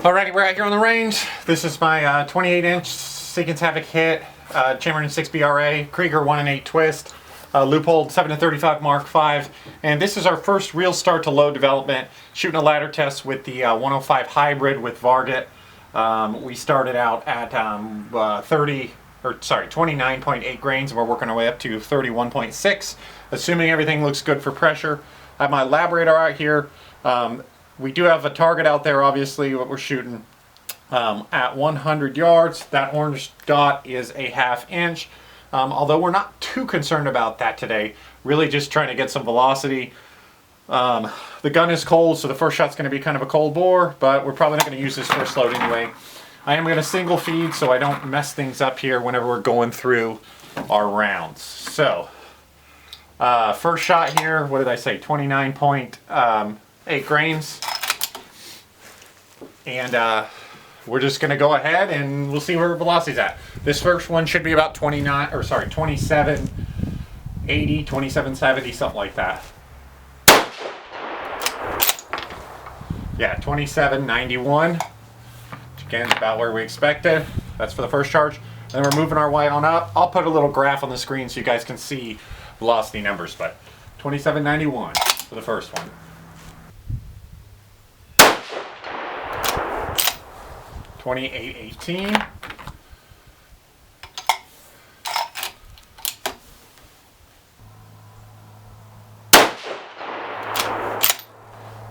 Alrighty, we're out here on the range. This is my 28-inch Seekins Havoc hit, Chamberlain 6 BRA, Krieger 1 and 8 twist, Loophole 7 to 35 Mark 5, and this is our first real start to load development. Shooting a ladder test with the 105 Hybrid with Varget. We started out at 29.8 grains, and we're working our way up to 31.6, assuming everything looks good for pressure. I have my lab radar out here. We do have a target out there, obviously, what we're shooting at 100 yards. That orange dot is a 1/2 inch. Although we're not too concerned about that today, really just trying to get some velocity. The gun is cold, so the first shot's going to be kind of a cold bore, but we're probably not going to use this first load anyway. I am going to single feed so I don't mess things up here whenever we're going through our rounds. So, first shot here, what did I say, 29.8 grains. And we're just going to go ahead and we'll see where velocity's at. This first one should be about 2780, 2770, something like that. Yeah, 2791. Which again is about where we expected. That's for the first charge. Then we're moving our way on up. I'll put a little graph on the screen so you guys can see velocity numbers, but 2791 for the first one. 2818.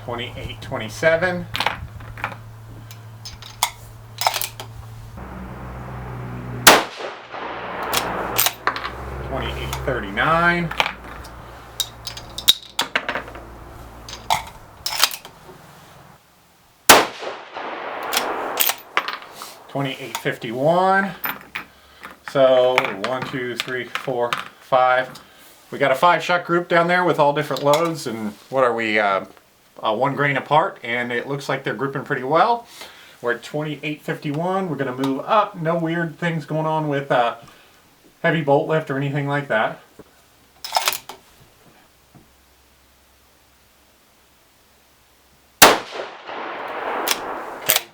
2827. 2839. 2851. So 1, 2, 3, 4, 5. We got a 5-shot group down there with all different loads, and what are we, 1 grain apart, and it looks like they're grouping pretty well. We're at 2851. We're going to move up. No weird things going on with heavy bolt lift or anything like that.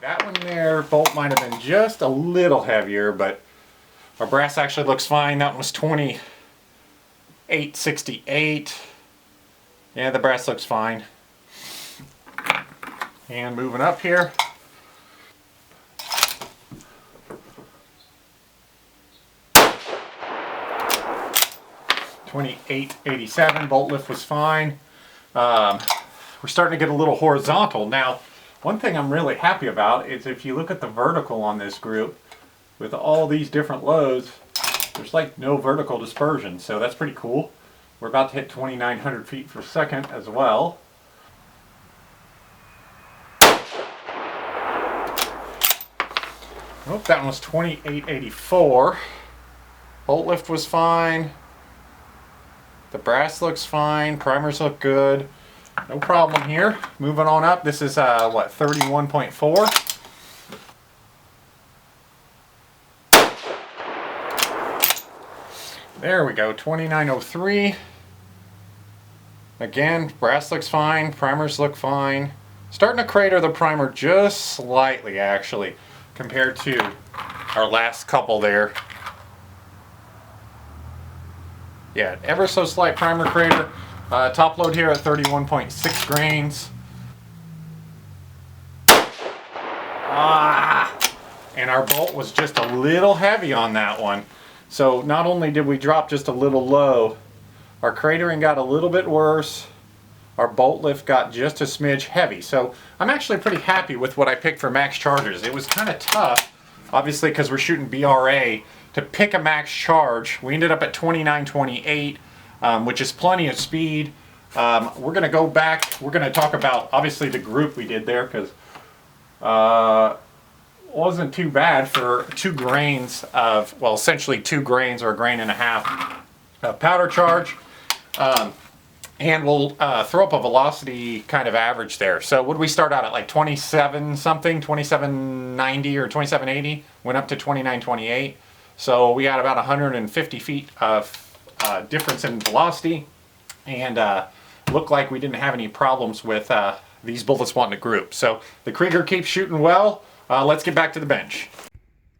That one there, bolt might have been just a little heavier, but our brass actually looks fine. That one was 2868. Yeah, the brass looks fine. And moving up here. $28.87, bolt lift was fine. We're starting to get a little horizontal now. One thing I'm really happy about is if you look at the vertical on this group, with all these different loads, there's like no vertical dispersion, so that's pretty cool. We're about to hit 2,900 feet per second as well. Oh, that one was 2884. Bolt lift was fine. The brass looks fine. Primers look good. No problem here. Moving on up, this is what, 31.4. There we go, 2903. Again, brass looks fine, primers look fine. Starting to crater the primer just slightly actually, compared to our last couple there. Yeah, ever so slight primer crater. Top load here at 31.6 grains. And our bolt was just a little heavy on that one. So not only did we drop just a little low, our cratering got a little bit worse. Our bolt lift got just a smidge heavy. So I'm actually pretty happy with what I picked for max charges. It was kind of tough, obviously because we're shooting BRA, to pick a max charge. We ended up at 29.28. Which is plenty of speed. We're going to go back. We're going to talk about obviously the group we did there, because wasn't too bad for 2 grains of, well, essentially 2 grains or 1.5 grains of powder charge. And we'll throw up a velocity kind of average there. So would we start out at like 27 something, 2790 or 2780, went up to 2928. So we had about 150 feet of difference in velocity, and looked like we didn't have any problems with these bullets want to group. So the Krieger keeps shooting well. Let's get back to the bench.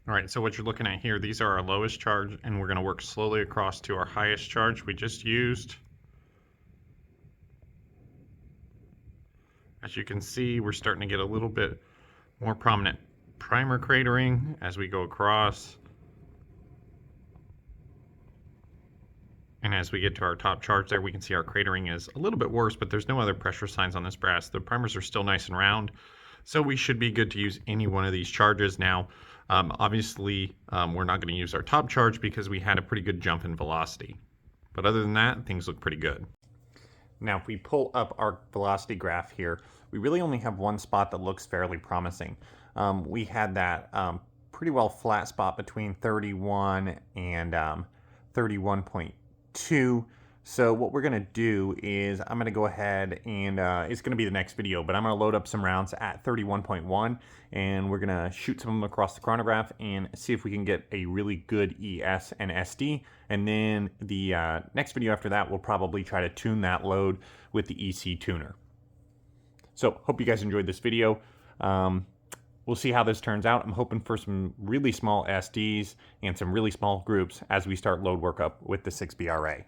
All right, so what you're looking at here, these are our lowest charge, and we're going to work slowly across to our highest charge we just used. As you can see, we're starting to get a little bit more prominent primer cratering as we go across. And as we get to our top charge there, we can see our cratering is a little bit worse, but there's no other pressure signs on this brass. The primers are still nice and round, so we should be good to use any one of these charges. Now, obviously, we're not going to use our top charge because we had a pretty good jump in velocity. But other than that, things look pretty good. Now, if we pull up our velocity graph here, we really only have one spot that looks fairly promising. We had that pretty well flat spot between 31 and 31.2. So what we're going to do is I'm going to go ahead and it's going to be the next video, but I'm going to load up some rounds at 31.1 and we're going to shoot some of them across the chronograph and see if we can get a really good ES and SD. And then the next video after that, we'll probably try to tune that load with the EC tuner. So hope you guys enjoyed this video. We'll see how this turns out. I'm hoping for some really small SDs and some really small groups as we start load work up with the 6BRA.